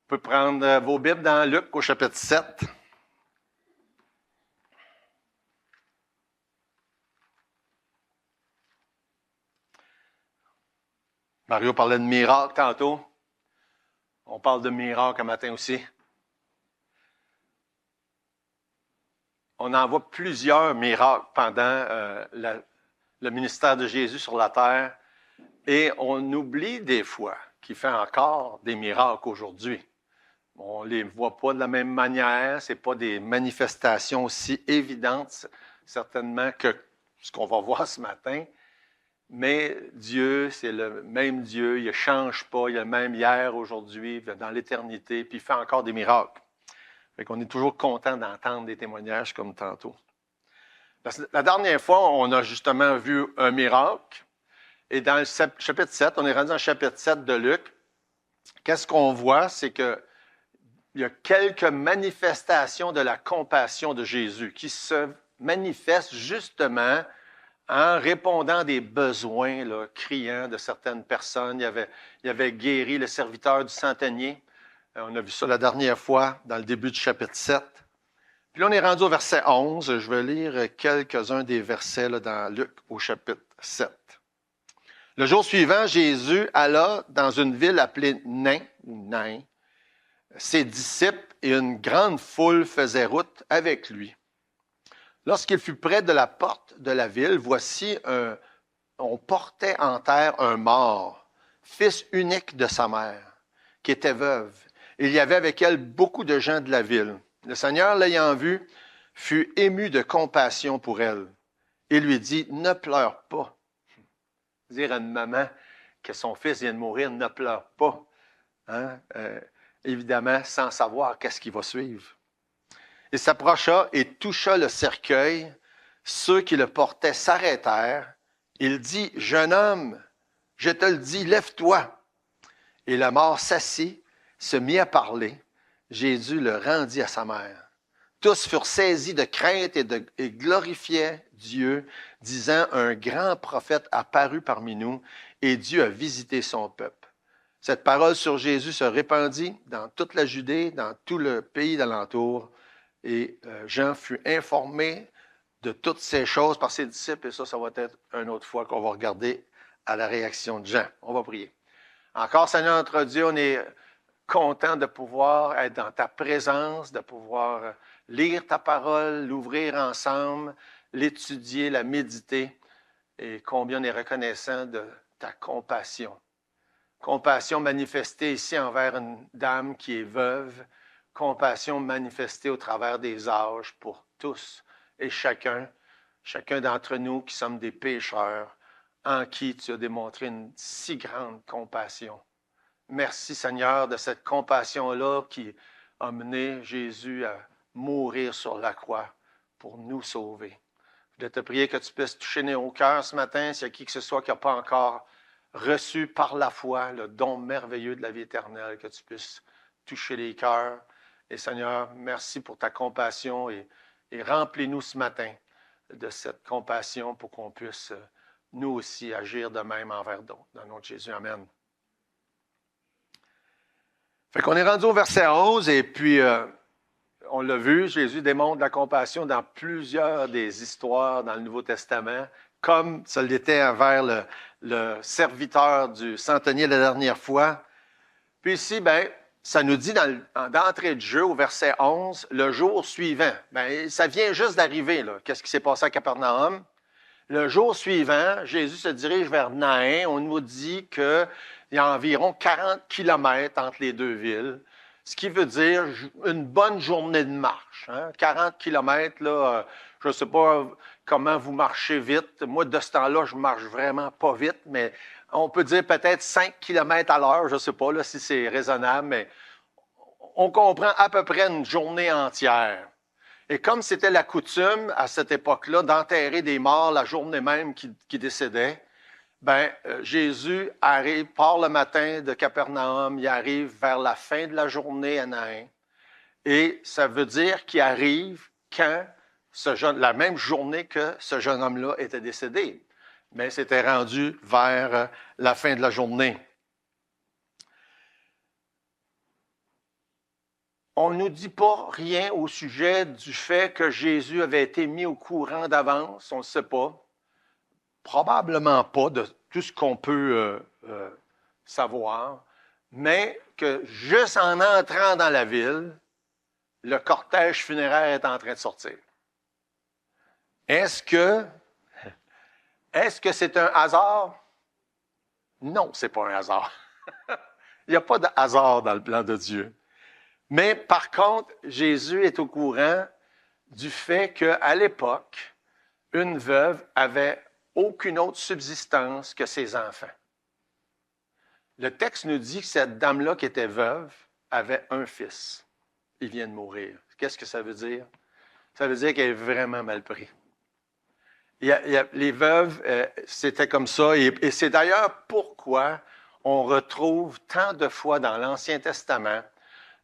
Vous pouvez prendre vos Bibles dans Luc au chapitre 7. Mario parlait de miracles tantôt. On parle de miracles un matin aussi. On en voit plusieurs miracles pendant le ministère de Jésus sur la terre. Et on oublie des fois qu'il fait encore des miracles aujourd'hui. On ne les voit pas de la même manière. Ce n'est pas des manifestations aussi évidentes, certainement, que ce qu'on va voir ce matin. Mais Dieu, c'est le même Dieu. Il ne change pas. Il est le même hier, aujourd'hui, dans l'éternité. Puis il fait encore des miracles. Fait qu'on est toujours content d'entendre des témoignages comme tantôt. La dernière fois, on a justement vu un miracle. Et dans le chapitre 7, on est rendu dans le chapitre 7 de Luc. Qu'est-ce qu'on voit? C'est qu'il y a quelques manifestations de la compassion de Jésus qui se manifestent justement en répondant à des besoins là, criants de certaines personnes. Il avait guéri le serviteur du centenier. On a vu ça la dernière fois dans le début du chapitre 7. Puis là, on est rendu au verset 11. Je vais lire quelques-uns des versets là, dans Luc au chapitre 7. Le jour suivant, Jésus alla dans une ville appelée Nain. Ses disciples et une grande foule faisaient route avec lui. Lorsqu'il fut près de la porte de la ville, voici, on portait en terre un mort, fils unique de sa mère, qui était veuve. Il y avait avec elle beaucoup de gens de la ville. Le Seigneur, l'ayant vue, fut ému de compassion pour elle. Il lui dit, « Ne pleure pas. » Dire à une maman que son fils vient de mourir, ne pleure pas. Hein? Évidemment, sans savoir qu'est-ce qui va suivre. Il s'approcha et toucha le cercueil. Ceux qui le portaient s'arrêtèrent. Il dit, « Jeune homme, je te le dis, lève-toi. » Et le mort s'assit, se mit à parler. Jésus le rendit à sa mère. Tous furent saisis de crainte et glorifiaient Dieu, disant, « Un grand prophète apparut parmi nous, et Dieu a visité son peuple. » Cette parole sur Jésus se répandit dans toute la Judée, dans tout le pays d'alentour, et Jean fut informé de toutes ces choses par ses disciples, et ça va être une autre fois qu'on va regarder à la réaction de Jean. On va prier. Encore, Seigneur notre Dieu, on est content de pouvoir être dans ta présence, de pouvoir lire ta parole, l'ouvrir ensemble, l'étudier, la méditer, et combien on est reconnaissant de ta compassion. Compassion manifestée ici envers une dame qui est veuve, compassion manifestée au travers des âges pour tous et chacun d'entre nous qui sommes des pécheurs, en qui tu as démontré une si grande compassion. Merci Seigneur de cette compassion-là qui a mené Jésus à mourir sur la croix pour nous sauver. Je vais te prier que tu puisses toucher nos cœurs ce matin, s'il y a qui que ce soit qui n'a pas encore reçu par la foi le don merveilleux de la vie éternelle, que tu puisses toucher les cœurs. Et Seigneur, merci pour ta compassion et remplis-nous ce matin de cette compassion pour qu'on puisse nous aussi agir de même envers d'autres. Dans le nom de Jésus, amen. Fait qu'on est rendu au verset 11 et puis on l'a vu, Jésus démontre la compassion dans plusieurs des histoires dans le Nouveau Testament, comme ça l'était envers le serviteur du centenier la dernière fois. Puis ici, ça nous dit d'entrée de jeu au verset 11, le jour suivant. Ça vient juste d'arriver, là. Qu'est-ce qui s'est passé à Capernaum? Le jour suivant, Jésus se dirige vers Nain. On nous dit qu'il y a environ 40 kilomètres entre les deux villes, ce qui veut dire une bonne journée de marche. Hein? 40 kilomètres, là, je ne sais pas comment vous marchez vite. Moi, de ce temps-là, je marche vraiment pas vite, mais on peut dire peut-être 5 km à l'heure, je ne sais pas là, si c'est raisonnable, mais on comprend à peu près une journée entière. Et comme c'était la coutume à cette époque-là d'enterrer des morts la journée même qui décédaient, Jésus part le matin de Capernaum, il arrive vers la fin de la journée à Nain. Et ça veut dire qu'il arrive quand la même journée que ce jeune homme-là était décédé. Mais c'était rendu vers la fin de la journée. on ne nous dit pas rien au sujet du fait que Jésus avait été mis au courant d'avance, on ne sait pas. Probablement pas de tout ce qu'on peut savoir, mais que juste en entrant dans la ville, le cortège funéraire est en train de sortir. Est-ce que c'est un hasard? Non, ce n'est pas un hasard. Il n'y a pas de hasard dans le plan de Dieu. Mais par contre, Jésus est au courant du fait qu'à l'époque, une veuve avait aucune autre subsistance que ses enfants. Le texte nous dit que cette dame-là qui était veuve avait un fils. Il vient de mourir. Qu'est-ce que ça veut dire? Ça veut dire qu'elle est vraiment mal prise. Les veuves, c'était comme ça. Et c'est d'ailleurs pourquoi on retrouve tant de fois dans l'Ancien Testament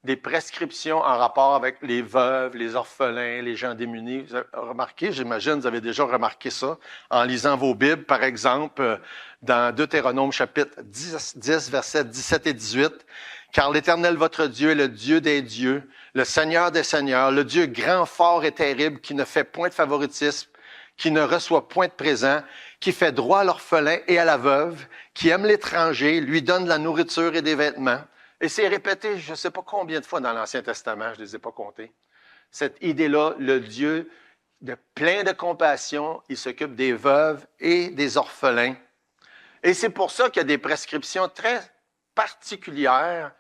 des prescriptions en rapport avec les veuves, les orphelins, les gens démunis. Vous avez remarqué, j'imagine, vous avez déjà remarqué ça en lisant vos Bibles, par exemple, dans Deutéronome chapitre 10, versets 17 et 18. « Car l'Éternel, votre Dieu, est le Dieu des dieux, le Seigneur des seigneurs, le Dieu grand, fort et terrible, qui ne fait point de favoritisme, qui ne reçoit point de présent, qui fait droit à l'orphelin et à la veuve, qui aime l'étranger, lui donne de la nourriture et des vêtements. » Et c'est répété, je ne sais pas combien de fois dans l'Ancien Testament, je ne les ai pas comptés. Cette idée-là, le Dieu de plein de compassion, il s'occupe des veuves et des orphelins. Et c'est pour ça qu'il y a des prescriptions très particulières,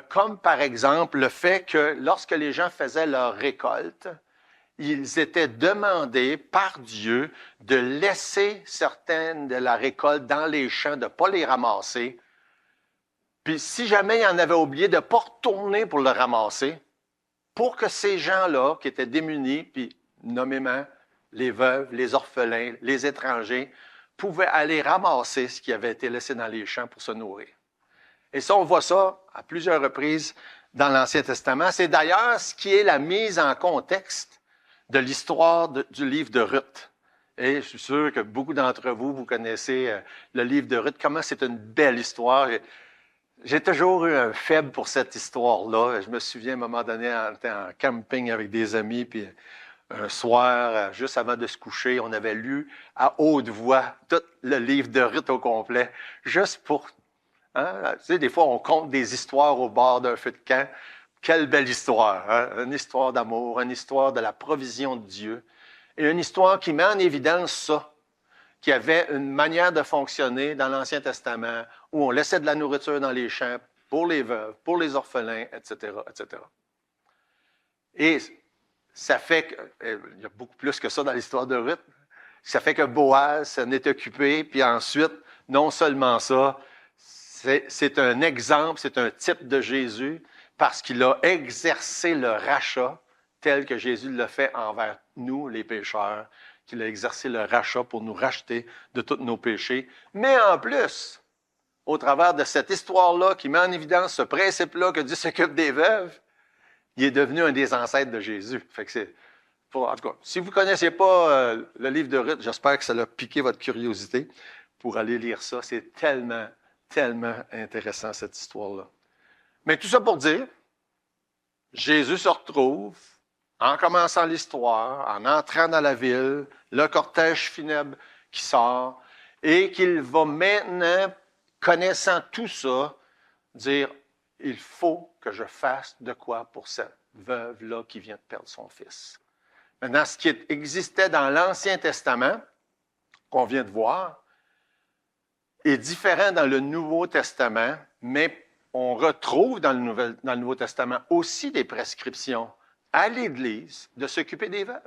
comme par exemple le fait que lorsque les gens faisaient leur récolte, ils étaient demandés par Dieu de laisser certaines de la récolte dans les champs, de ne pas les ramasser. Puis si jamais il en avait oublié, de ne pas retourner pour le ramasser, pour que ces gens-là, qui étaient démunis, puis nommément les veuves, les orphelins, les étrangers, pouvaient aller ramasser ce qui avait été laissé dans les champs pour se nourrir. Et ça, on voit ça à plusieurs reprises dans l'Ancien Testament. C'est d'ailleurs ce qui est la mise en contexte de l'histoire du livre de Ruth. Et je suis sûr que beaucoup d'entre vous, vous connaissez le livre de Ruth, comment c'est une belle histoire. J'ai toujours eu un faible pour cette histoire-là. Je me souviens, à un moment donné, on était en camping avec des amis, puis un soir, juste avant de se coucher, on avait lu à haute voix tout le livre de Ruth au complet, juste pour... Hein? Tu sais, des fois, on compte des histoires au bord d'un feu de camp. Quelle belle histoire! Hein? Une histoire d'amour, une histoire de la provision de Dieu, et une histoire qui met en évidence ça, qu'il y avait une manière de fonctionner dans l'Ancien Testament où on laissait de la nourriture dans les champs pour les veuves, pour les orphelins, etc., etc. Et ça fait il y a beaucoup plus que ça dans l'histoire de Ruth. Ça fait que Boaz s'en est occupé, puis ensuite, non seulement ça, c'est un exemple, c'est un type de Jésus, parce qu'il a exercé le rachat tel que Jésus l'a fait envers nous, les pécheurs, qu'il a exercé le rachat pour nous racheter de tous nos péchés. Mais en plus, au travers de cette histoire-là qui met en évidence ce principe-là que Dieu s'occupe des veuves, il est devenu un des ancêtres de Jésus. Fait que en tout cas, si vous ne connaissez pas le livre de Ruth, j'espère que ça a piqué votre curiosité pour aller lire ça. C'est tellement, tellement intéressant, cette histoire-là. Mais tout ça pour dire, Jésus se retrouve, en commençant l'histoire, en entrant dans la ville, le cortège funèbre qui sort, et qu'il va maintenant, connaissant tout ça, dire, il faut que je fasse de quoi pour cette veuve-là qui vient de perdre son fils. Maintenant, ce qui existait dans l'Ancien Testament, qu'on vient de voir, est différent dans le Nouveau Testament, mais on retrouve dans le Nouveau Testament aussi des prescriptions à l'Église de s'occuper des veuves.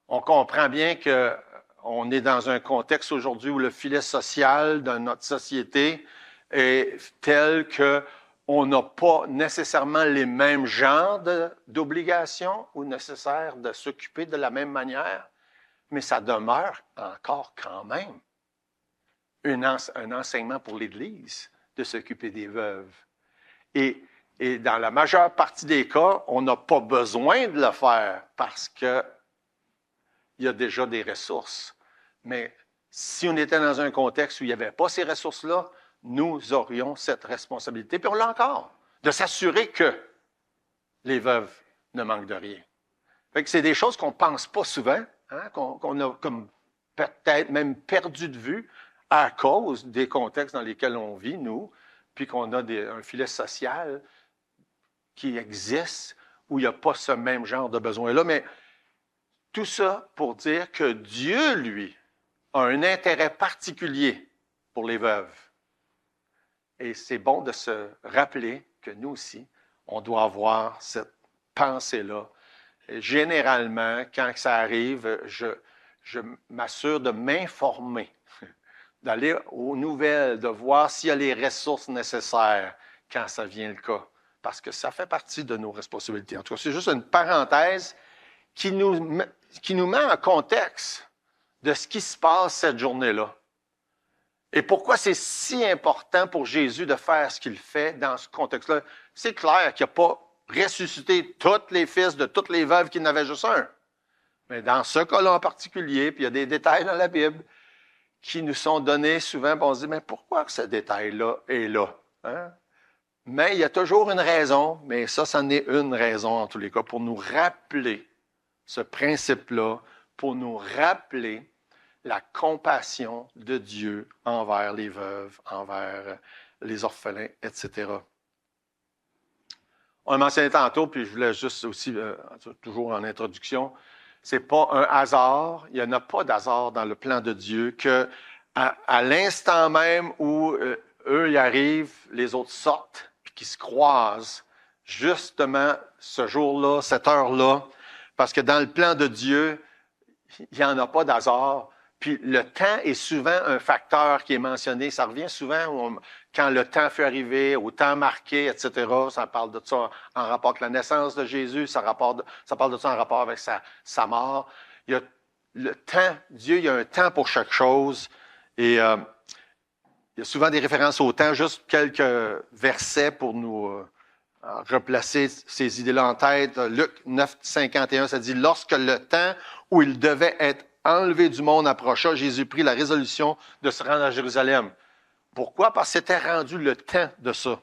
On comprend bien qu'on est dans un contexte aujourd'hui où le filet social de notre société est tel qu'on n'a pas nécessairement les mêmes genres d'obligations ou nécessaires de s'occuper de la même manière, mais ça demeure encore quand même un enseignement pour l'Église de s'occuper des veuves. Et dans la majeure partie des cas, on n'a pas besoin de le faire parce qu'il y a déjà des ressources. Mais si on était dans un contexte où il n'y avait pas ces ressources-là, nous aurions cette responsabilité, puis on l'a encore, de s'assurer que les veuves ne manquent de rien. Fait que c'est des choses qu'on ne pense pas souvent, hein, qu'on a comme peut-être même perdu de vue à cause des contextes dans lesquels on vit, nous, puis qu'on a un filet social qui existe où il n'y a pas ce même genre de besoin-là. Mais tout ça pour dire que Dieu, lui, a un intérêt particulier pour les veuves. Et c'est bon de se rappeler que nous aussi, on doit avoir cette pensée-là. Et généralement, quand ça arrive, je m'assure de m'informer, d'aller aux nouvelles, de voir s'il y a les ressources nécessaires quand ça vient le cas. Parce que ça fait partie de nos responsabilités. En tout cas, c'est juste une parenthèse qui nous met en contexte de ce qui se passe cette journée-là. Et pourquoi c'est si important pour Jésus de faire ce qu'il fait dans ce contexte-là? C'est clair qu'il n'a pas ressuscité tous les fils de toutes les veuves, qu'il n'avait juste un. Mais dans ce cas-là en particulier, puis il y a des détails dans la Bible qui nous sont donnés souvent, puis on se dit, mais pourquoi ce détail-là est là? Hein? Mais il y a toujours une raison, mais ça, c'en est une raison en tous les cas, pour nous rappeler ce principe-là, pour nous rappeler la compassion de Dieu envers les veuves, envers les orphelins, etc. On a mentionné tantôt, puis je voulais juste aussi, toujours en introduction, c'est pas un hasard, il n'y en a pas d'hasard dans le plan de Dieu, que à l'instant même où eux y arrivent, les autres sortent, puis qu'ils se croisent, justement ce jour-là, cette heure-là, parce que dans le plan de Dieu, il n'y en a pas d'hasard. Puis le temps est souvent un facteur qui est mentionné. Ça revient souvent quand le temps fut arrivé, au temps marqué, etc. Ça parle de ça en rapport avec la naissance de Jésus. Ça parle de ça en rapport avec sa mort. Il y a le temps. Dieu, il y a un temps pour chaque chose. Et il y a souvent des références au temps. Juste quelques versets pour nous replacer ces idées-là en tête. Luc 9, 51, ça dit « Lorsque le temps où il devait être enlevé du monde approcha, Jésus prit la résolution de se rendre à Jérusalem. » Pourquoi? Parce que c'était rendu le temps de ça.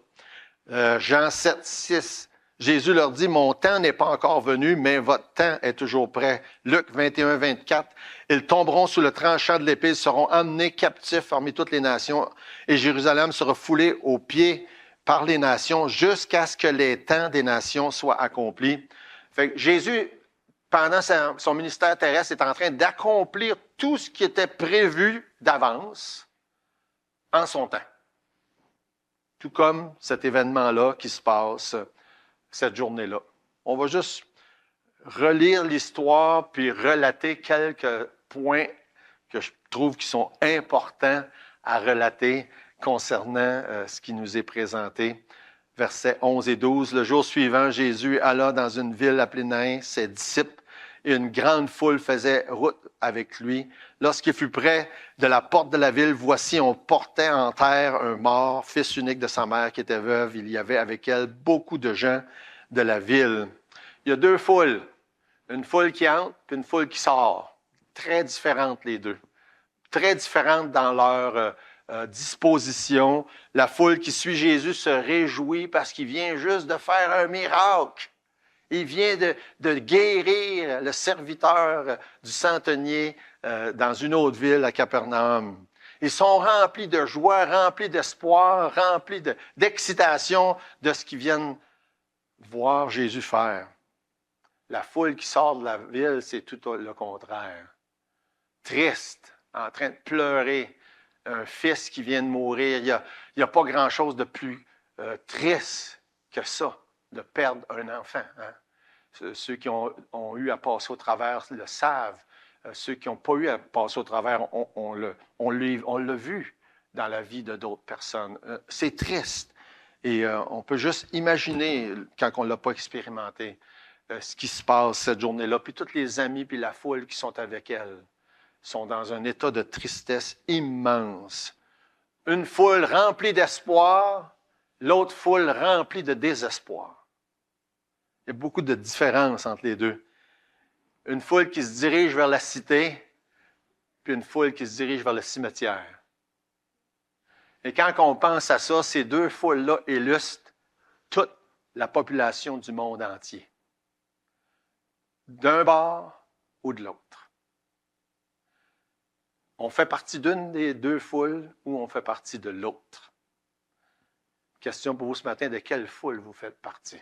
Jean 7, 6, Jésus leur dit « Mon temps n'est pas encore venu, mais votre temps est toujours prêt. » Luc 21, 24, « Ils tomberont sous le tranchant de l'épée, ils seront emmenés captifs parmi toutes les nations, et Jérusalem sera foulée aux pieds par les nations jusqu'à ce que les temps des nations soient accomplis. » Fait que Jésus, pendant son ministère terrestre, est en train d'accomplir tout ce qui était prévu d'avance en son temps. Tout comme cet événement-là qui se passe cette journée-là. On va juste relire l'histoire puis relater quelques points que je trouve qui sont importants à relater concernant ce qui nous est présenté. Versets 11 et 12. Le jour suivant, Jésus alla dans une ville appelée Naïn, ses disciples, et une grande foule faisait route avec lui. Lorsqu'il fut près de la porte de la ville, voici, on portait en terre un mort, fils unique de sa mère qui était veuve. Il y avait avec elle beaucoup de gens de la ville. Il y a deux foules, une foule qui entre et une foule qui sort. Très différentes les deux. Très différentes dans leur disposition. La foule qui suit Jésus se réjouit parce qu'il vient juste de faire un miracle. Il vient de guérir le serviteur du centenier dans une autre ville, à Capernaum. Ils sont remplis de joie, remplis d'espoir, remplis d'excitation de ce qu'ils viennent voir Jésus faire. La foule qui sort de la ville, c'est tout le contraire. Triste, en train de pleurer, un fils qui vient de mourir. Il n'y a pas grand-chose de plus triste que ça, de perdre un enfant. Hein? Ceux qui ont eu à passer au travers le savent. Ceux qui n'ont pas eu à passer au travers, on l'a vu dans la vie de d'autres personnes. C'est triste. Et on peut juste imaginer, quand on ne l'a pas expérimenté, ce qui se passe cette journée-là. Puis tous les amis puis la foule qui sont avec elle sont dans un état de tristesse immense. Une foule remplie d'espoir, l'autre foule remplie de désespoir. Il y a beaucoup de différences entre les deux. Une foule qui se dirige vers la cité, puis une foule qui se dirige vers le cimetière. Et quand on pense à ça, ces deux foules-là illustrent toute la population du monde entier, d'un bord ou de l'autre. On fait partie d'une des deux foules ou on fait partie de l'autre. Question pour vous ce matin, de quelle foule vous faites partie?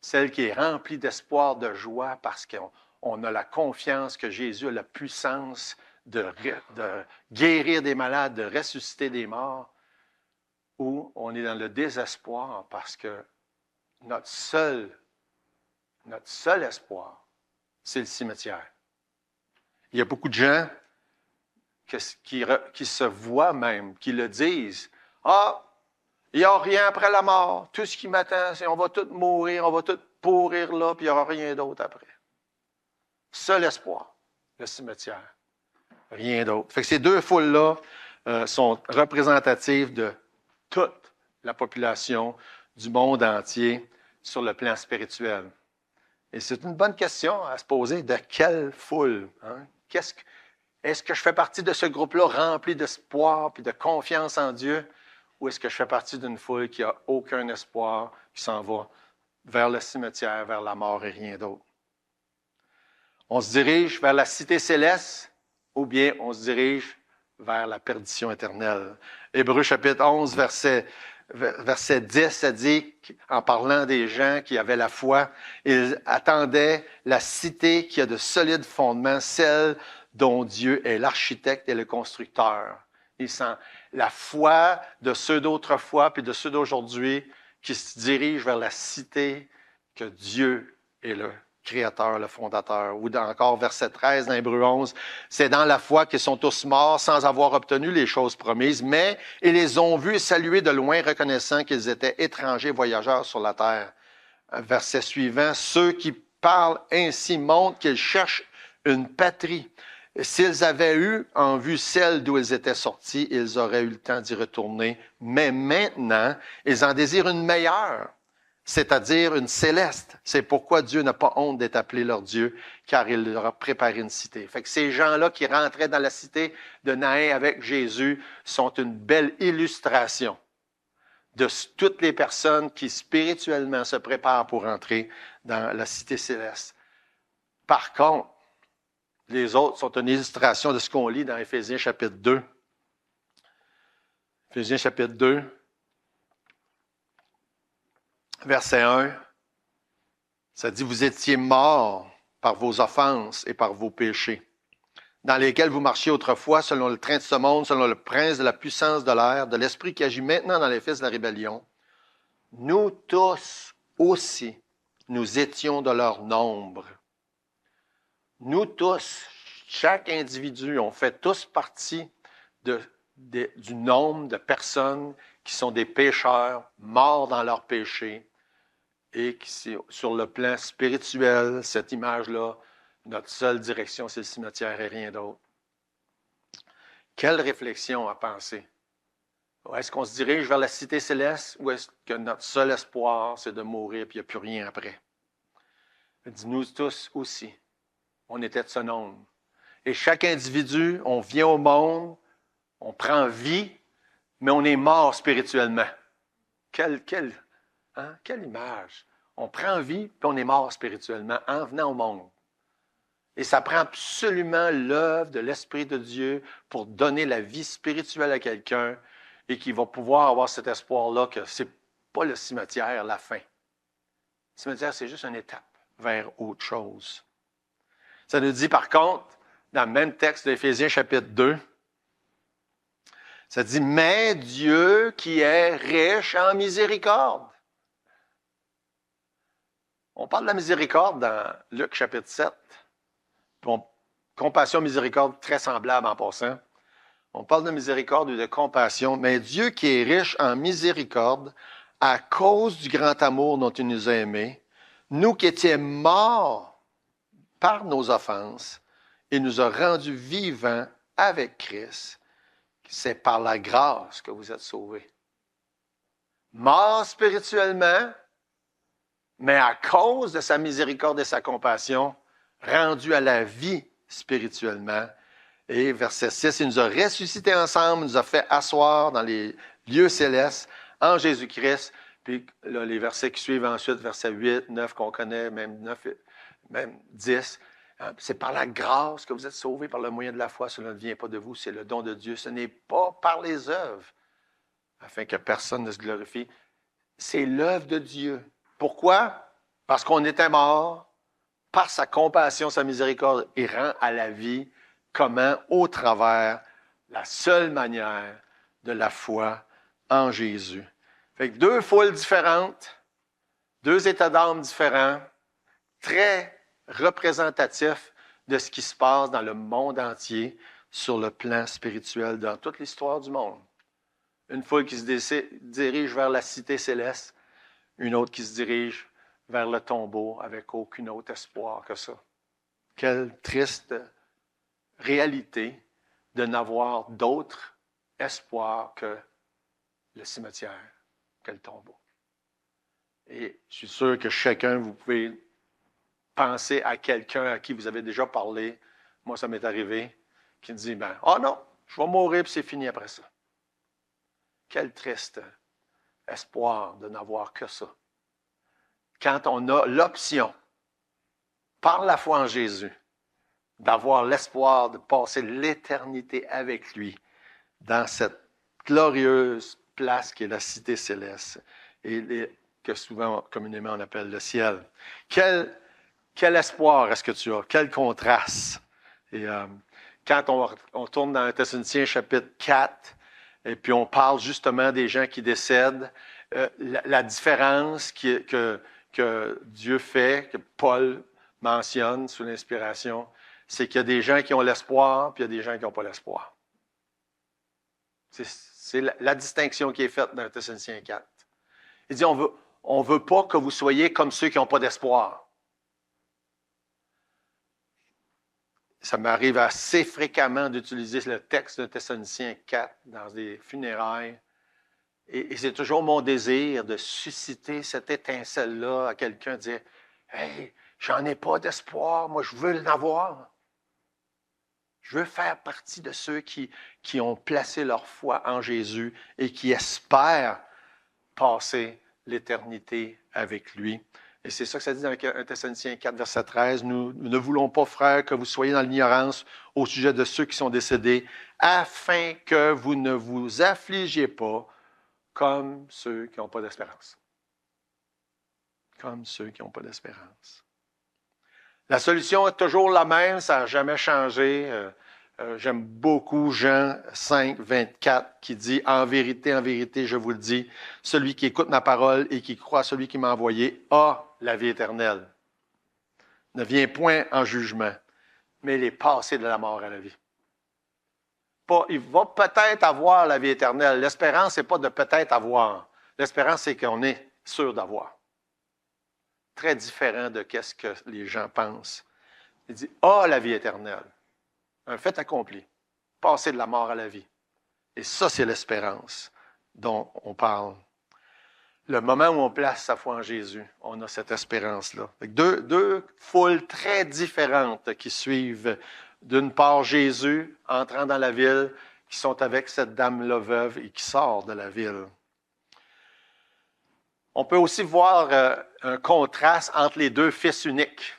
Celle qui est remplie d'espoir, de joie, parce qu'on a la confiance que Jésus a la puissance de guérir des malades, de ressusciter des morts, ou on est dans le désespoir parce que notre seul espoir, c'est le cimetière. Il y a beaucoup de gens qui se voient même, qui le disent. « Ah, il n'y a rien après la mort. Tout ce qui m'attend, c'est on va tous mourir, on va tous pourrir là, puis il n'y aura rien d'autre après. » Seul espoir, le cimetière. Rien d'autre. Fait que ces deux foules-là sont représentatives de toute la population du monde entier sur le plan spirituel. Et c'est une bonne question à se poser, de quelle foule? Hein? Est-ce que je fais partie de ce groupe-là rempli d'espoir et de confiance en Dieu? Ou est-ce que je fais partie d'une foule qui n'a aucun espoir, qui s'en va vers le cimetière, vers la mort et rien d'autre? On se dirige vers la cité céleste ou bien on se dirige vers la perdition éternelle. Hébreux chapitre 11, verset 10, ça dit, en parlant des gens qui avaient la foi, ils attendaient la cité qui a de solides fondements, celle dont Dieu est l'architecte et le constructeur. Ils sentent la foi de ceux d'autrefois puis de ceux d'aujourd'hui qui se dirigent vers la cité que Dieu est le créateur, le fondateur. Ou encore verset 13 dans Hébreux 11, c'est dans la foi qu'ils sont tous morts sans avoir obtenu les choses promises, mais ils les ont vus saluer de loin, reconnaissant qu'ils étaient étrangers voyageurs sur la terre. Verset suivant, ceux qui parlent ainsi montrent qu'ils cherchent une patrie. S'ils avaient eu en vue celle d'où ils étaient sortis, ils auraient eu le temps d'y retourner. Mais maintenant, ils en désirent une meilleure, c'est-à-dire une céleste. C'est pourquoi Dieu n'a pas honte d'être appelé leur Dieu, car il leur a préparé une cité. Fait que ces gens-là qui rentraient dans la cité de Naïn avec Jésus sont une belle illustration de toutes les personnes qui spirituellement se préparent pour entrer dans la cité céleste. Par contre, les autres sont une illustration de ce qu'on lit dans Éphésiens chapitre 2. Éphésiens chapitre 2, verset 1, ça dit « Vous étiez morts par vos offenses et par vos péchés, dans lesquels vous marchiez autrefois selon le train de ce monde, selon le prince de la puissance de l'air, de l'esprit qui agit maintenant dans les fils de la rébellion. Nous tous aussi, nous étions de leur nombre. » Nous tous, chaque individu, on fait tous partie du nombre de personnes qui sont des pécheurs, morts dans leurs péchés, et qui, sur le plan spirituel, cette image-là, notre seule direction, c'est le cimetière et rien d'autre. Quelle réflexion à penser? Est-ce qu'on se dirige vers la cité céleste ou est-ce que notre seul espoir, c'est de mourir et il n'y a plus rien après? Dis-nous tous aussi. On était de ce nombre. Et chaque individu, on vient au monde, on prend vie, mais on est mort spirituellement. Quelle image! On prend vie, puis on est mort spirituellement en venant au monde. Et ça prend absolument l'œuvre de l'Esprit de Dieu pour donner la vie spirituelle à quelqu'un et qui va pouvoir avoir cet espoir-là que c'est pas le cimetière, la fin. Le cimetière, c'est juste une étape vers autre chose. Ça nous dit par contre, dans le même texte d'Éphésiens chapitre 2, ça dit « Mais Dieu qui est riche en miséricorde ». On parle de la miséricorde dans Luc chapitre 7. Compassion, miséricorde, très semblable en passant. On parle de miséricorde ou de compassion, mais Dieu qui est riche en miséricorde, à cause du grand amour dont il nous a aimés, nous qui étions morts par nos offenses, il nous a rendus vivants avec Christ. C'est par la grâce que vous êtes sauvés. Morts spirituellement, mais à cause de sa miséricorde et sa compassion, rendus à la vie spirituellement. Et verset 6, il nous a ressuscités ensemble, il nous a fait asseoir dans les lieux célestes en Jésus-Christ, Puis là, les versets qui suivent ensuite, versets 8, 9 qu'on connaît, même 9, même 10. C'est par la grâce que vous êtes sauvés par le moyen de la foi. Cela ne vient pas de vous, c'est le don de Dieu. Ce n'est pas par les œuvres, afin que personne ne se glorifie. C'est l'œuvre de Dieu. Pourquoi? Parce qu'on était mort, par sa compassion, sa miséricorde, il rend à la vie. Comment? Au travers, la seule manière de la foi en Jésus. Fait que deux foules différentes, deux états d'âme différents, très représentatifs de ce qui se passe dans le monde entier sur le plan spirituel, dans toute l'histoire du monde. Une foule qui se dirige vers la cité céleste, une autre qui se dirige vers le tombeau avec aucun autre espoir que ça. Quelle triste réalité de n'avoir d'autre espoir que le cimetière, que le tombeau. Et je suis sûr que chacun, vous pouvez penser à quelqu'un à qui vous avez déjà parlé. Moi, ça m'est arrivé, qui me dit, non, je vais mourir puis c'est fini après ça. Quel triste espoir de n'avoir que ça. Quand on a l'option, par la foi en Jésus, d'avoir l'espoir de passer l'éternité avec lui dans cette glorieuse place qui est la cité céleste et que souvent, communément, on appelle le ciel. Quel espoir est-ce que tu as? Quel contraste! Et quand on tourne dans Thessaloniciens chapitre 4, et puis on parle justement des gens qui décèdent, la différence que Dieu fait, que Paul mentionne sous l'inspiration, c'est qu'il y a des gens qui ont l'espoir, puis il y a des gens qui n'ont pas l'espoir. C'est la distinction qui est faite dans Thessaloniciens 4. Il dit, on veut pas que vous soyez comme ceux qui n'ont pas d'espoir. Ça m'arrive assez fréquemment d'utiliser le texte de Thessaloniciens 4 dans des funérailles. Et c'est toujours mon désir de susciter cette étincelle-là à quelqu'un, dire « Hey, j'en ai pas d'espoir, moi je veux l'avoir. » Je veux faire partie de ceux qui ont placé leur foi en Jésus et qui espèrent passer l'éternité avec lui. Et c'est ça que ça dit dans 1 Thessaloniciens 4, verset 13. Nous ne voulons pas, frères, que vous soyez dans l'ignorance au sujet de ceux qui sont décédés, afin que vous ne vous affligiez pas comme ceux qui n'ont pas d'espérance. Comme ceux qui n'ont pas d'espérance. La solution est toujours la même, ça n'a jamais changé. J'aime beaucoup Jean 5, 24 qui dit « En vérité, je vous le dis, celui qui écoute ma parole et qui croit à celui qui m'a envoyé a la vie éternelle. Ne vient point en jugement, mais il est passé de la mort à la vie. » Il va peut-être avoir la vie éternelle. L'espérance, ce n'est pas de peut-être avoir. L'espérance, c'est qu'on est sûr d'avoir. Très différent de ce que les gens pensent. Il dit « Ah, la vie éternelle. » Un fait accompli. Passer de la mort à la vie. Et ça, c'est l'espérance dont on parle. Le moment où on place sa foi en Jésus, on a cette espérance-là. Deux foules très différentes qui suivent. D'une part, Jésus entrant dans la ville, qui sont avec cette dame-là veuve et qui sort de la ville. On peut aussi voir un contraste entre les deux fils uniques.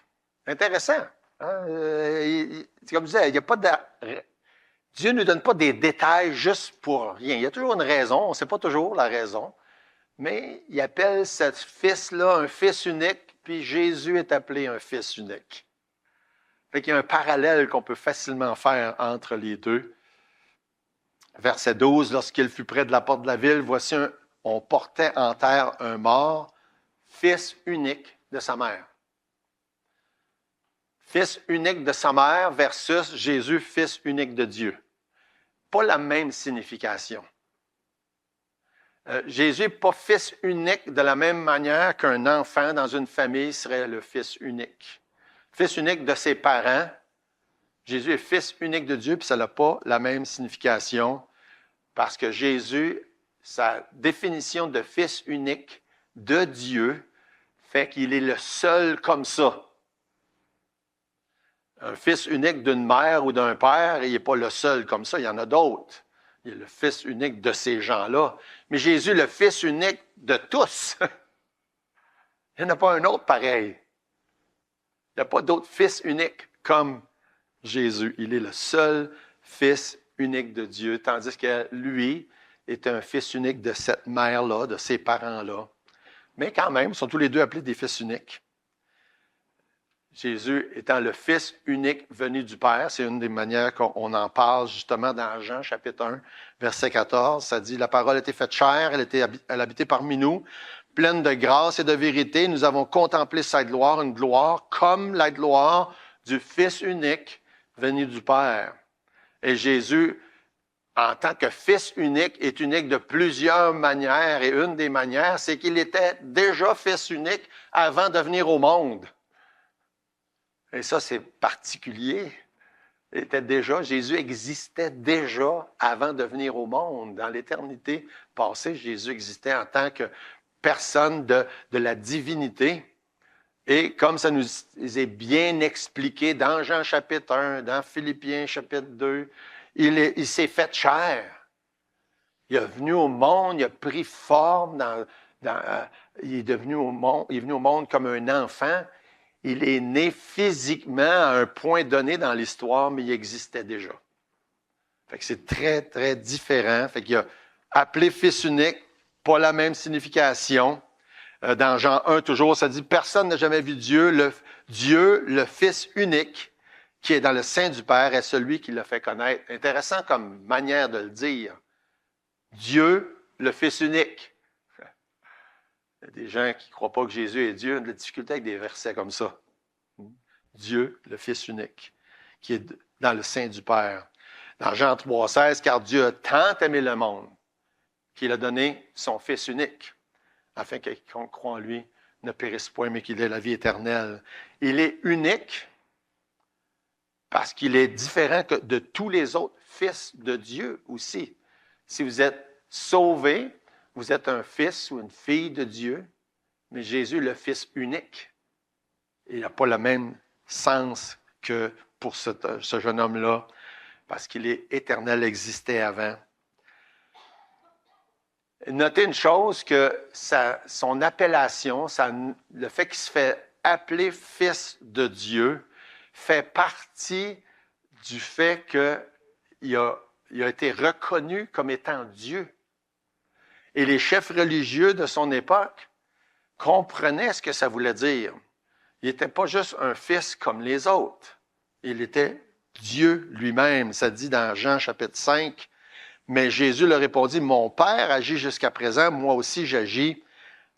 Intéressant. Hein? Comme je disais, il y a pas Dieu ne nous donne pas des détails juste pour rien. Il y a toujours une raison. On ne sait pas toujours la raison. Mais il appelle ce fils-là un fils unique, puis Jésus est appelé un fils unique. Fait qu'il y a un parallèle qu'on peut facilement faire entre les deux. Verset 12, lorsqu'il fut près de la porte de la ville, voici on portait en terre un mort, fils unique de sa mère. Fils unique de sa mère versus Jésus, fils unique de Dieu. Pas la même signification. Jésus n'est pas fils unique de la même manière qu'un enfant dans une famille serait le fils unique. Fils unique de ses parents. Jésus est fils unique de Dieu, puis ça n'a pas la même signification parce que Jésus, sa définition de fils unique de Dieu fait qu'il est le seul comme ça. Un fils unique d'une mère ou d'un père, il n'est pas le seul comme ça, il y en a d'autres. Il est le fils unique de ces gens-là. Mais Jésus est le fils unique de tous. Il n'y en a pas un autre pareil. Il n'y a pas d'autre fils unique comme Jésus. Il est le seul fils unique de Dieu, tandis que lui est un fils unique de cette mère-là, de ces parents-là. Mais quand même, ils sont tous les deux appelés des fils uniques. Jésus étant le Fils unique venu du Père, c'est une des manières qu'on en parle justement dans Jean chapitre 1, verset 14. Ça dit, la parole était faite chair, elle habitait parmi nous, pleine de grâce et de vérité. Nous avons contemplé sa gloire, une gloire comme la gloire du Fils unique venu du Père. Et Jésus, en tant que Fils unique, est unique de plusieurs manières. Et une des manières, c'est qu'il était déjà Fils unique avant de venir au monde. Et ça, c'est particulier. Jésus existait déjà avant de venir au monde. Dans l'éternité passée, Jésus existait en tant que personne de la divinité. Et comme ça nous est bien expliqué dans Jean chapitre 1, dans Philippiens chapitre 2, il s'est fait chair. Il est venu au monde, il a pris forme, il est venu au monde comme un enfant. Il est né physiquement à un point donné dans l'histoire, mais il existait déjà. Fait que c'est très, très différent. Fait qu'il a appelé fils unique, pas la même signification. Dans Jean 1, toujours, ça dit, personne n'a jamais vu Dieu. Le Fils unique, qui est dans le sein du Père, est celui qui l'a fait connaître. Intéressant comme manière de le dire. Dieu, le Fils unique. Il y a des gens qui ne croient pas que Jésus est Dieu, ont de la difficulté avec des versets comme ça. Dieu, le Fils unique, qui est dans le sein du Père. Dans Jean 3,16, car Dieu a tant aimé le monde qu'il a donné son Fils unique, afin que quiconque croit en lui ne périsse point, mais qu'il ait la vie éternelle. Il est unique parce qu'il est différent de tous les autres fils de Dieu aussi. Si vous êtes sauvé, vous êtes un fils ou une fille de Dieu, mais Jésus est le Fils unique. Il n'a pas le même sens que pour ce jeune homme-là, parce qu'il est éternel, existait avant. Notez une chose, que son appellation, le fait qu'il se fait appeler Fils de Dieu, fait partie du fait qu'il a été reconnu comme étant Dieu. Et les chefs religieux de son époque comprenaient ce que ça voulait dire. Il n'était pas juste un fils comme les autres. Il était Dieu lui-même. Ça dit dans Jean chapitre 5, mais Jésus leur répondit, « Mon Père agit jusqu'à présent, moi aussi j'agis. »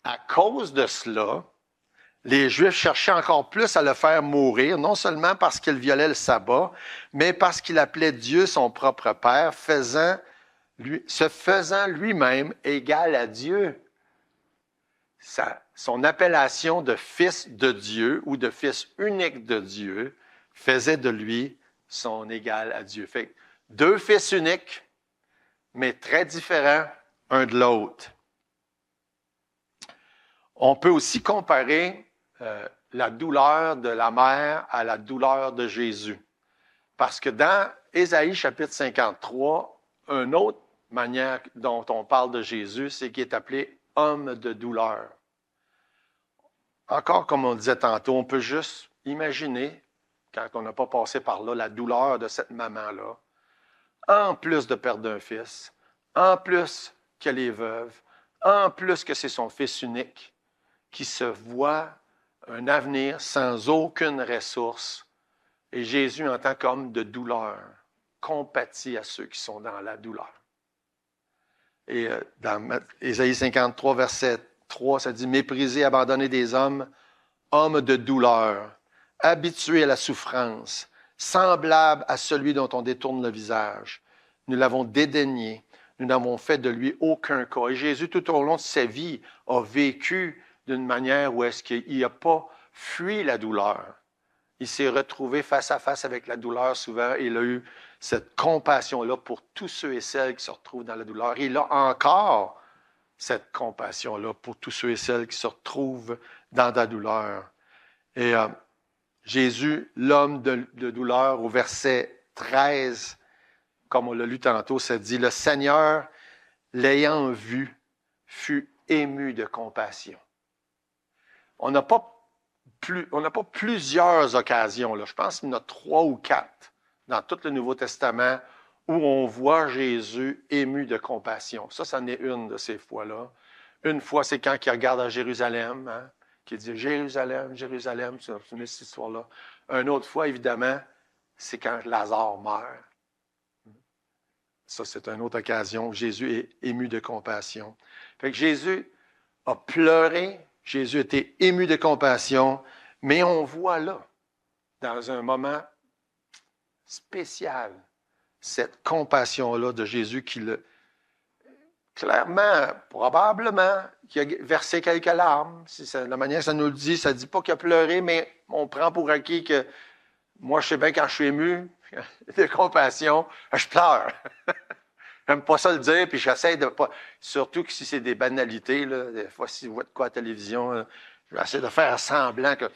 À cause de cela, les Juifs cherchaient encore plus à le faire mourir, non seulement parce qu'il violait le sabbat, mais parce qu'il appelait Dieu son propre Père, se faisant lui-même égal à Dieu. Son appellation de fils de Dieu ou de fils unique de Dieu faisait de lui son égal à Dieu. Fait deux fils uniques, mais très différents un de l'autre. On peut aussi comparer la douleur de la mère à la douleur de Jésus. Parce que dans Ésaïe chapitre 53, une autre manière dont on parle de Jésus, c'est qu'il est appelé homme de douleur. Encore comme on disait tantôt, on peut juste imaginer, quand on n'a pas passé par là, la douleur de cette maman-là, en plus de perdre un fils, en plus qu'elle est veuve, en plus que c'est son fils unique, qui se voit un avenir sans aucune ressource. Et Jésus, en tant qu'homme de douleur, compatit à ceux qui sont dans la douleur. Et dans Ésaïe 53, verset 3, ça dit « Méprisé, abandonné des hommes, homme de douleur, habitué à la souffrance, semblable à celui dont on détourne le visage. Nous l'avons dédaigné, nous n'avons fait de lui aucun cas. » Et Jésus, tout au long de sa vie, a vécu d'une manière où est-ce qu'il n'a pas fui la douleur. Il s'est retrouvé face à face avec la douleur souvent et il a eu cette compassion-là pour tous ceux et celles qui se retrouvent dans la douleur. Et il a encore cette compassion-là pour tous ceux et celles qui se retrouvent dans la douleur. Et Jésus, l'homme de douleur, au verset 13, comme on l'a lu tantôt, ça dit, le Seigneur, l'ayant vu, fut ému de compassion. On n'a pas plusieurs occasions, là. Je pense qu'il y en a 3 ou 4 dans tout le Nouveau Testament où on voit Jésus ému de compassion. Ça, c'en est une de ces fois-là. Une fois, c'est quand il regarde à Jérusalem, hein, qui dit « Jérusalem, Jérusalem », c'est une cette histoire-là. Une autre fois, évidemment, c'est quand Lazare meurt. Ça, c'est une autre occasion où Jésus est ému de compassion. Fait que Jésus a pleuré, Jésus était ému de compassion, mais on voit là, dans un moment spécial, cette compassion-là de Jésus qui le... Clairement, probablement, qui a versé quelques larmes. La manière que ça nous le dit, ça ne dit pas qu'il a pleuré, mais on prend pour acquis que moi, je sais bien quand je suis ému de compassion, je pleure. J'aime pas ça le dire, puis j'essaie de pas... Surtout que si c'est des banalités, là, des fois, si vous voyez de quoi à la télévision, là, j'essaie de faire semblant que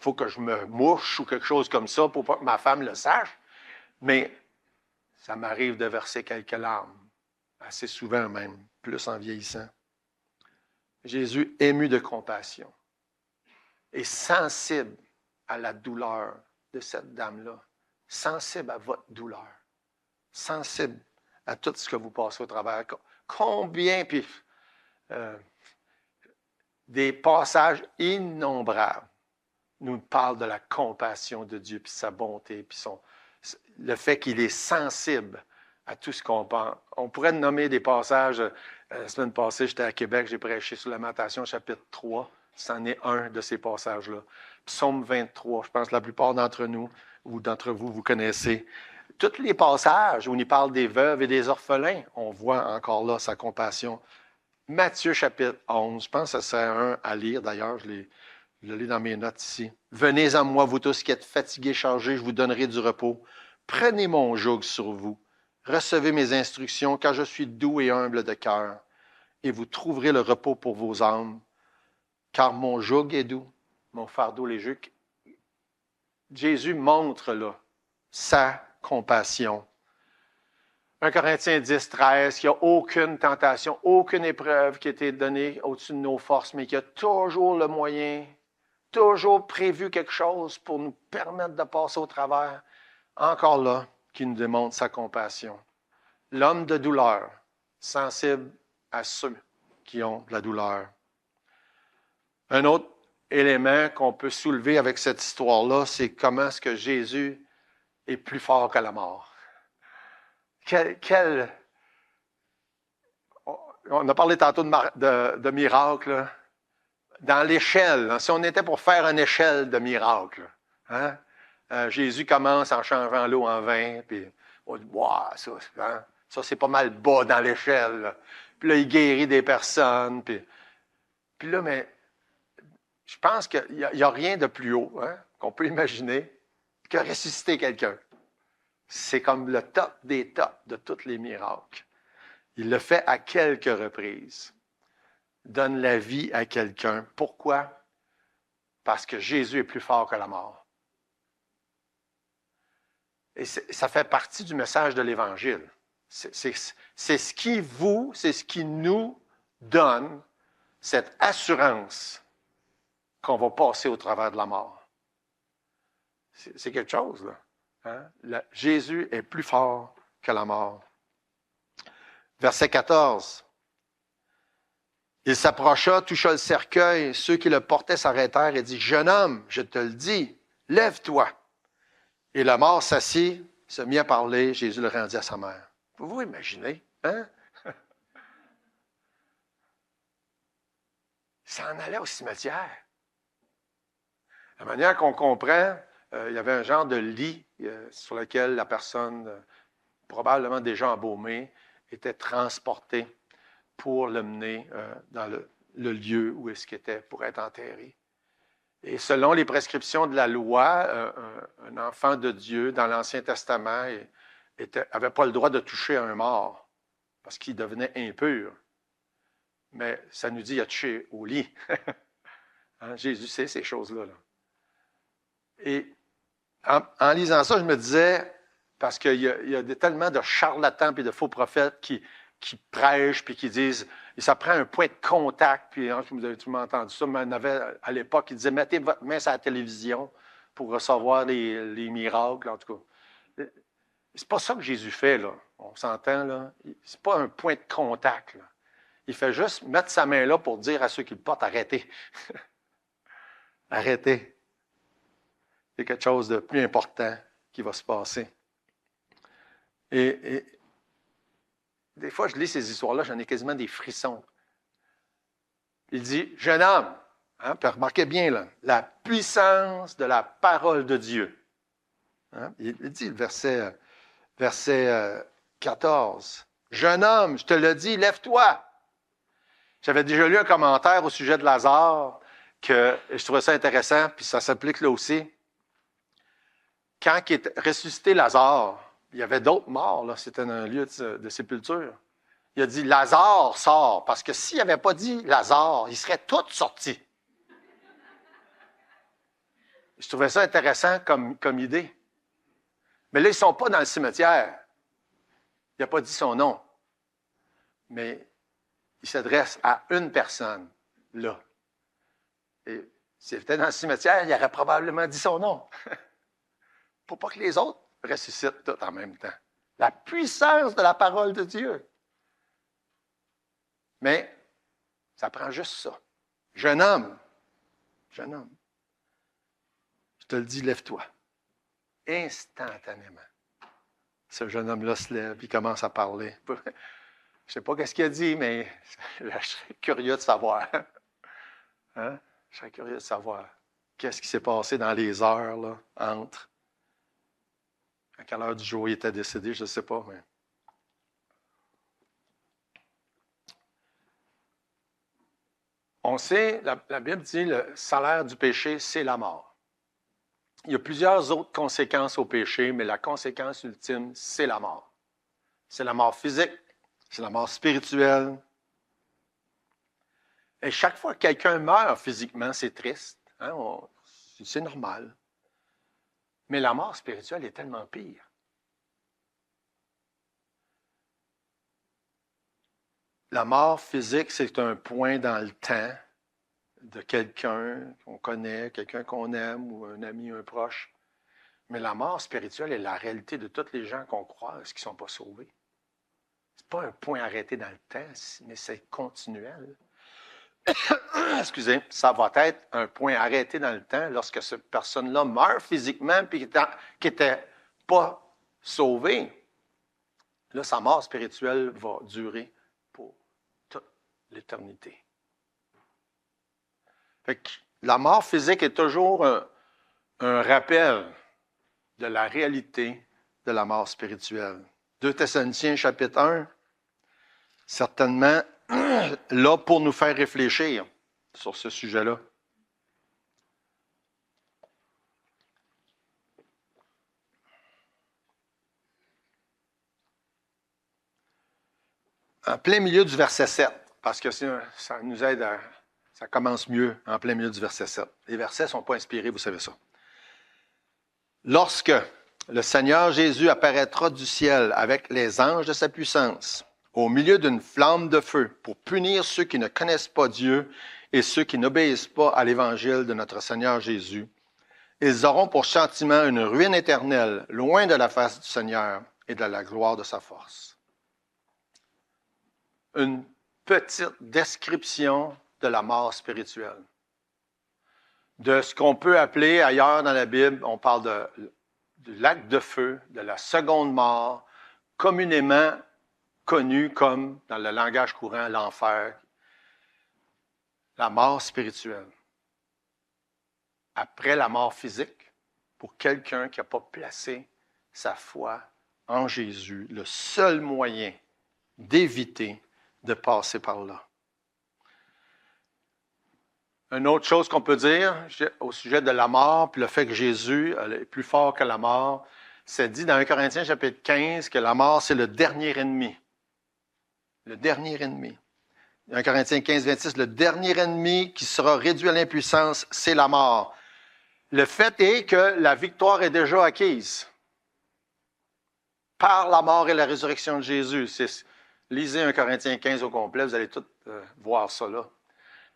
faut que je me mouche ou quelque chose comme ça pour pas que ma femme le sache. Mais ça m'arrive de verser quelques larmes, assez souvent même, plus en vieillissant. Jésus, ému de compassion, est sensible à la douleur de cette dame-là, sensible à votre douleur, sensible à tout ce que vous passez au travers. Combien, puis des passages innombrables nous parlent de la compassion de Dieu, puis sa bonté, puis le fait qu'il est sensible à tout ce qu'on pense. On pourrait nommer des passages. La semaine passée, j'étais à Québec, j'ai prêché sur Lamentation, chapitre 3. C'en est un de ces passages-là. Psaume 23, je pense que la plupart d'entre nous ou d'entre vous, vous connaissez. Tous les passages où il parle des veuves et des orphelins, on voit encore là sa compassion. Matthieu, chapitre 11, je pense que ça sert un à lire, d'ailleurs, je l'ai dans mes notes ici. « Venez à moi, vous tous qui êtes fatigués, chargés, je vous donnerai du repos. Prenez mon joug sur vous. Recevez mes instructions, car je suis doux et humble de cœur, et vous trouverez le repos pour vos âmes. Car mon joug est doux, mon fardeau léger. » Jésus montre là sa compassion. 1 Corinthiens 10, 13, qu'il n'y a aucune tentation, aucune épreuve qui a été donnée au-dessus de nos forces, mais qu'il y a toujours le moyen, toujours prévu quelque chose pour nous permettre de passer au travers. Encore là, qui nous démontre sa compassion. L'homme de douleur, sensible à ceux qui ont de la douleur. Un autre élément qu'on peut soulever avec cette histoire-là, c'est comment est-ce que Jésus est plus fort que la mort. On a parlé tantôt de miracles. Là. Dans l'échelle, hein, si on était pour faire une échelle de miracles, hein, Jésus commence en changeant l'eau en vin, puis on dit, wow, ça c'est pas mal bas dans l'échelle. Là. Puis là, il guérit des personnes. Puis là, mais je pense qu'il n'y a rien de plus haut hein, qu'on peut imaginer que ressusciter quelqu'un. C'est comme le top des tops de tous les miracles. Il le fait à quelques reprises. Donne la vie à quelqu'un. Pourquoi? Parce que Jésus est plus fort que la mort. Et ça fait partie du message de l'Évangile. C'est ce qui nous donne cette assurance qu'on va passer au travers de la mort. C'est quelque chose, là. Hein? Jésus est plus fort que la mort. Verset 14. Il s'approcha, toucha le cercueil. Ceux qui le portaient s'arrêtèrent et dit, « Jeune homme, je te le dis, lève-toi. » Et le mort s'assit, se mit à parler. Jésus le rendit à sa mère. Pouvez-vous imaginer? Hein? Il s'en allait au cimetière. La manière qu'on comprend, il y avait un genre de lit sur lequel la personne, probablement déjà embaumée, était transportée pour le mener dans le lieu où est-ce qu'il était pour être enterré. Et selon les prescriptions de la loi, un enfant de Dieu dans l'Ancien Testament n'avait pas le droit de toucher un mort parce qu'il devenait impur. Mais ça nous dit qu'il a touché au lit. Hein, Jésus sait ces choses-là. Là. Et en lisant ça, je me disais, Parce qu'il y a tellement de charlatans et de faux prophètes qui prêchent puis qui disent, et ça prend un point de contact, puis hein, vous avez tout le monde entendu ça, mais on avait à l'époque, ils disaient, mettez votre main sur la télévision pour recevoir les miracles, en tout cas. C'est pas ça que Jésus fait, là. On s'entend, là. C'est pas un point de contact, là. Il fait juste mettre sa main là pour dire à ceux qui le portent, arrêtez. Arrêtez. Il y a quelque chose de plus important qui va se passer. Et des fois, je lis ces histoires-là, j'en ai quasiment des frissons. Il dit, jeune homme, hein, puis remarquez bien, là, la puissance de la parole de Dieu. Hein, il dit, le verset 14, jeune homme, je te le dis, lève-toi. J'avais déjà lu un commentaire au sujet de Lazare, que je trouvais ça intéressant, puis ça s'applique là aussi. Quand il est ressuscité Lazare, il y avait d'autres morts, là. C'était un lieu de sépulture. Il a dit, Lazare sort, parce que s'il n'avait pas dit Lazare, ils seraient tous sortis. Je trouvais ça intéressant comme idée. Mais là, ils ne sont pas dans le cimetière. Il n'a pas dit son nom. Mais il s'adresse à une personne, là. Et s'il était dans le cimetière, il aurait probablement dit son nom. Pour pas que les autres ressuscitent tout en même temps. La puissance de la parole de Dieu. Mais ça prend juste ça. Jeune homme, je te le dis, lève-toi. Instantanément. Ce jeune homme-là se lève, il commence à parler. Je ne sais pas ce qu'il a dit, mais je serais curieux de savoir. Hein? Je serais curieux de savoir qu'est-ce qui s'est passé dans les heures là, entre. À quelle heure du jour il était décédé, je ne sais pas. Mais... On sait, la Bible dit, le salaire du péché, c'est la mort. Il y a plusieurs autres conséquences au péché, mais la conséquence ultime, c'est la mort. C'est la mort physique, c'est la mort spirituelle. Et chaque fois que quelqu'un meurt physiquement, c'est triste. Hein? C'est normal. Mais la mort spirituelle est tellement pire. La mort physique, c'est un point dans le temps de quelqu'un qu'on connaît, quelqu'un qu'on aime, ou un ami, un proche. Mais la mort spirituelle est la réalité de tous les gens qu'on croise qui ne sont pas sauvés. Ce n'est pas un point arrêté dans le temps, mais c'est continuel. Excusez, ça va être un point arrêté dans le temps lorsque cette personne-là meurt physiquement et qui n'était pas sauvée. Là, sa mort spirituelle va durer pour toute l'éternité. Fait que la mort physique est toujours un rappel de la réalité de la mort spirituelle. 2 Thessaloniciens, chapitre 1, certainement là pour nous faire réfléchir sur ce sujet-là. En plein milieu du verset 7, parce que ça nous aide à... Ça commence mieux en plein milieu du verset 7. Les versets ne sont pas inspirés, vous savez ça. Lorsque le Seigneur Jésus apparaîtra du ciel avec les anges de sa puissance, au milieu d'une flamme de feu, pour punir ceux qui ne connaissent pas Dieu et ceux qui n'obéissent pas à l'évangile de notre Seigneur Jésus, ils auront pour châtiment une ruine éternelle, loin de la face du Seigneur et de la gloire de sa force. Une petite description de la mort spirituelle. De ce qu'on peut appeler ailleurs dans la Bible, on parle de lac de feu, de la seconde mort, communément connue comme, dans le langage courant, l'enfer. La mort spirituelle. Après la mort physique, pour quelqu'un qui n'a pas placé sa foi en Jésus, le seul moyen d'éviter de passer par là. Une autre chose qu'on peut dire au sujet de la mort, puis le fait que Jésus est plus fort que la mort, c'est dit dans 1 Corinthiens chapitre 15 que la mort, c'est le dernier ennemi. Le dernier ennemi. 1 Corinthiens 15, 26, le dernier ennemi qui sera réduit à l'impuissance, c'est la mort. Le fait est que la victoire est déjà acquise. par la mort et la résurrection de Jésus. Lisez 1 Corinthiens 15 au complet, vous allez tout voir ça là.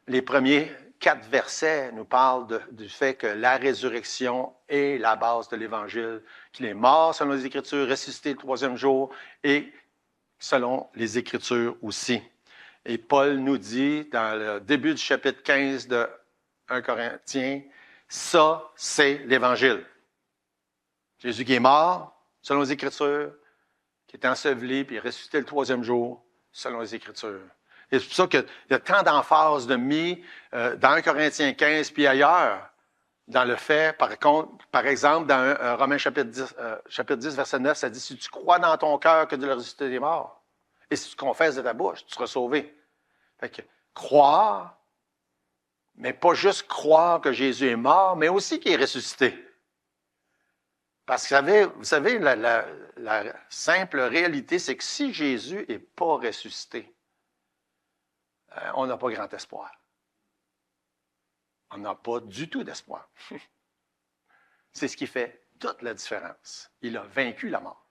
Les premiers 4 versets nous parlent du fait que la résurrection est la base de l'Évangile, qu'il est mort selon les Écritures, ressuscité le 3e jour, et selon les Écritures aussi. Et Paul nous dit, dans le début du chapitre 15 de 1 Corinthiens, ça, c'est l'Évangile. Jésus qui est mort, selon les Écritures, qui est enseveli, puis ressuscité le 3e jour, selon les Écritures. Et c'est pour ça qu'il y a tant d'emphase de mis dans 1 Corinthiens 15, puis ailleurs, dans le fait, par exemple, dans Romains chapitre 10, verset 9, ça dit « Si tu crois dans ton cœur que Dieu l'a ressuscité des morts, et si tu confesses de ta bouche, tu seras sauvé. » Fait que croire, mais pas juste croire que Jésus est mort, mais aussi qu'il est ressuscité. Parce que vous savez la simple réalité, c'est que si Jésus n'est pas ressuscité, on n'a pas grand espoir. On n'a pas du tout d'espoir. C'est ce qui fait toute la différence. Il a vaincu la mort.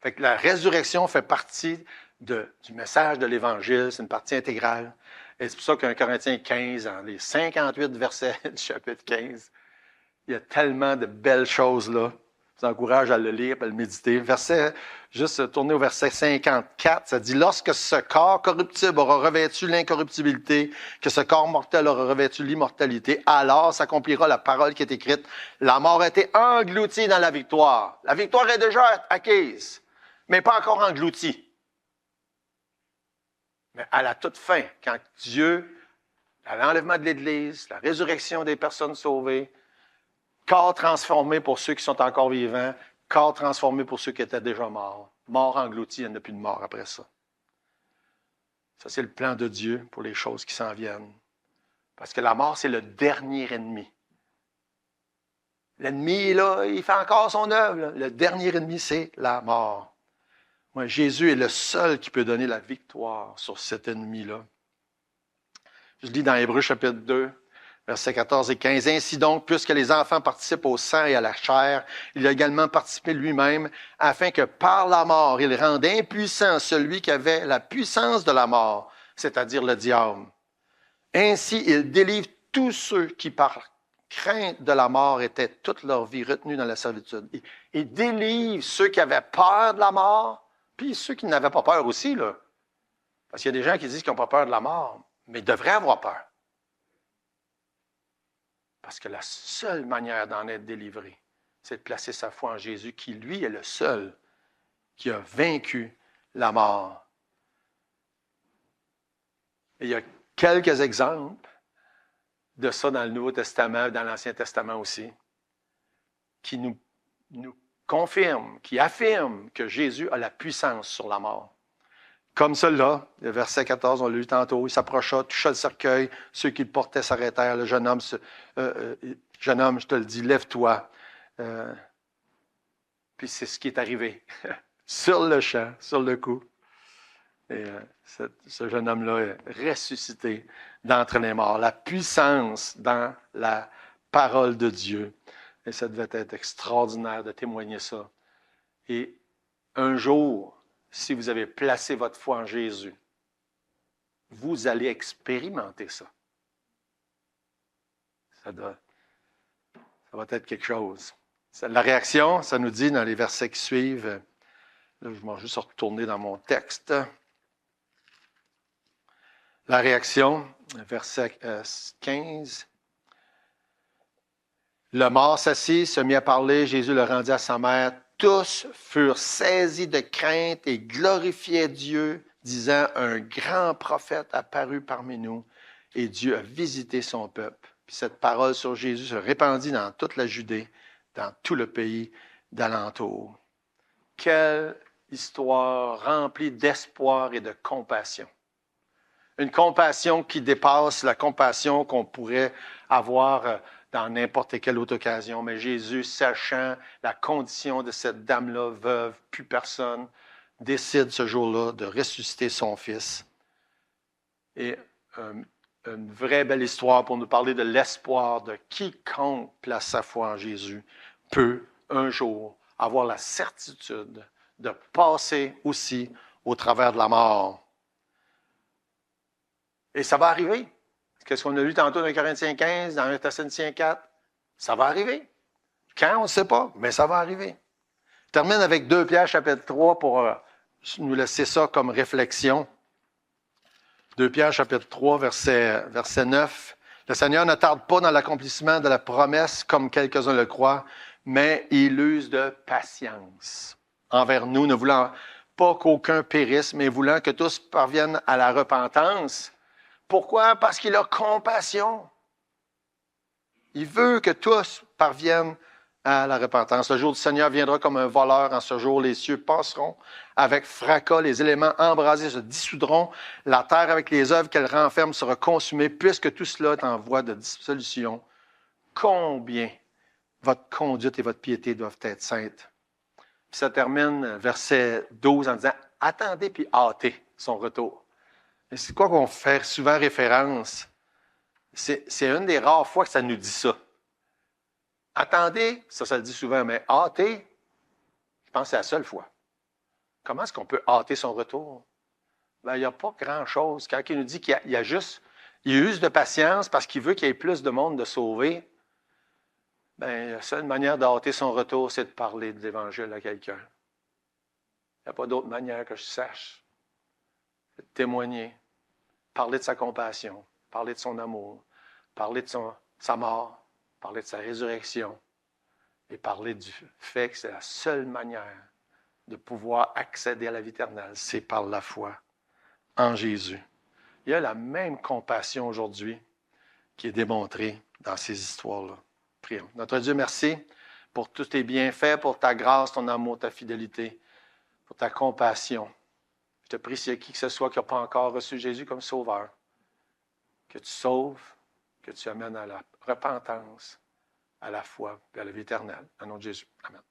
Fait que la résurrection fait partie du message de l'Évangile, c'est une partie intégrale. Et c'est pour ça qu'un Corinthiens 15, dans les 58 versets du chapitre 15, il y a tellement de belles choses là. Je vous encourage à le lire, à le méditer. Juste tourner au verset 54, ça dit « Lorsque ce corps corruptible aura revêtu l'incorruptibilité, que ce corps mortel aura revêtu l'immortalité, alors s'accomplira la parole qui est écrite. La mort a été engloutie dans la victoire. » La victoire est déjà acquise, mais pas encore engloutie. Mais à la toute fin, quand Dieu, à l'enlèvement de l'Église, la résurrection des personnes sauvées, corps transformé pour ceux qui sont encore vivants, corps transformé pour ceux qui étaient déjà morts. Mort englouti, il n'y en a plus de mort après ça. Ça, c'est le plan de Dieu pour les choses qui s'en viennent. Parce que la mort, c'est le dernier ennemi. L'ennemi, là, il fait encore son œuvre. Là. Le dernier ennemi, c'est la mort. Ouais, Jésus est le seul qui peut donner la victoire sur cet ennemi-là. Je lis dans Hébreux chapitre 2, versets 14 et 15. « Ainsi donc, puisque les enfants participent au sang et à la chair, il a également participé lui-même, afin que par la mort, il rende impuissant celui qui avait la puissance de la mort, c'est-à-dire le diable. Ainsi, il délivre tous ceux qui, par crainte de la mort, étaient toute leur vie retenus dans la servitude. Il délivre ceux qui avaient peur de la mort, puis ceux qui n'avaient pas peur aussi, là. Parce qu'il y a des gens qui disent qu'ils n'ont pas peur de la mort, mais ils devraient avoir peur. Parce que la seule manière d'en être délivré, c'est de placer sa foi en Jésus, qui, lui, est le seul qui a vaincu la mort. Et il y a quelques exemples de ça dans le Nouveau Testament, dans l'Ancien Testament aussi, qui nous confirment, qui affirment que Jésus a la puissance sur la mort. Comme cela, le verset 14, on l'a lu tantôt, il s'approcha, toucha le cercueil, ceux qui le portaient s'arrêtèrent. Le jeune homme, je te le dis, lève-toi. Puis c'est ce qui est arrivé, sur le champ, sur le coup. Et ce jeune homme-là est ressuscité d'entre les morts. La puissance dans la parole de Dieu. Et ça devait être extraordinaire de témoigner ça. Et un jour, si vous avez placé votre foi en Jésus, vous allez expérimenter ça. Ça va être quelque chose. La réaction, ça nous dit dans les versets qui suivent, là, je vais juste retourner dans mon texte. La réaction, verset 15. Le mort s'assit, se mit à parler, Jésus le rendit à sa mère. Tous furent saisis de crainte et glorifiaient Dieu, disant, un grand prophète apparut parmi nous et Dieu a visité son peuple. Puis cette parole sur Jésus se répandit dans toute la Judée, dans tout le pays d'alentour. Quelle histoire remplie d'espoir et de compassion. Une compassion qui dépasse la compassion qu'on pourrait avoir dans n'importe quelle autre occasion. Mais Jésus, sachant la condition de cette dame-là, veuve, plus personne, décide ce jour-là de ressusciter son fils. Et une vraie belle histoire pour nous parler de l'espoir de quiconque place sa foi en Jésus peut un jour avoir la certitude de passer aussi au travers de la mort. Et ça va arriver. Qu'est-ce qu'on a lu tantôt dans Corinthiens 15, dans 1 Thessaloniciens 4? Ça va arriver. Quand, on ne sait pas, mais ça va arriver. Je termine avec 2 Pierre chapitre 3 pour nous laisser ça comme réflexion. 2 Pierre chapitre 3, verset 9. Le Seigneur ne tarde pas dans l'accomplissement de la promesse, comme quelques-uns le croient, mais il use de patience envers nous, ne voulant pas qu'aucun périsse, mais voulant que tous parviennent à la repentance. Pourquoi? Parce qu'il a compassion. Il veut que tous parviennent à la repentance. Le jour du Seigneur viendra comme un voleur. En ce jour, les cieux passeront avec fracas, les éléments embrasés se dissoudront, la terre avec les œuvres qu'elle renferme sera consumée, puisque tout cela est en voie de dissolution. Combien votre conduite et votre piété doivent être saintes. Puis ça termine, verset 12, en disant « Attendez puis hâtez son retour ». Et c'est quoi qu'on fait souvent référence? C'est une des rares fois que ça nous dit ça. Attendez, ça le dit souvent, mais hâtez, je pense que c'est la seule fois. Comment est-ce qu'on peut hâter son retour? Ben, il n'y a pas grand-chose. Quand il nous dit qu'il y a juste, il use de patience parce qu'il veut qu'il y ait plus de monde de sauver, ben, la seule manière de hâter son retour, c'est de parler de l'Évangile à quelqu'un. Il n'y a pas d'autre manière que je sache. C'est de témoigner, parler de sa compassion, parler de son amour, parler de sa mort, parler de sa résurrection et parler du fait que c'est la seule manière de pouvoir accéder à la vie éternelle, c'est par la foi en Jésus. Il y a la même compassion aujourd'hui qui est démontrée dans ces histoires-là. Prions. Notre Dieu, merci pour tous tes bienfaits, pour ta grâce, ton amour, ta fidélité, pour ta compassion. Je te prie s'il y a qui que ce soit qui n'a pas encore reçu Jésus comme sauveur, que tu sauves, que tu amènes à la repentance, à la foi et à la vie éternelle. Au nom de Jésus. Amen.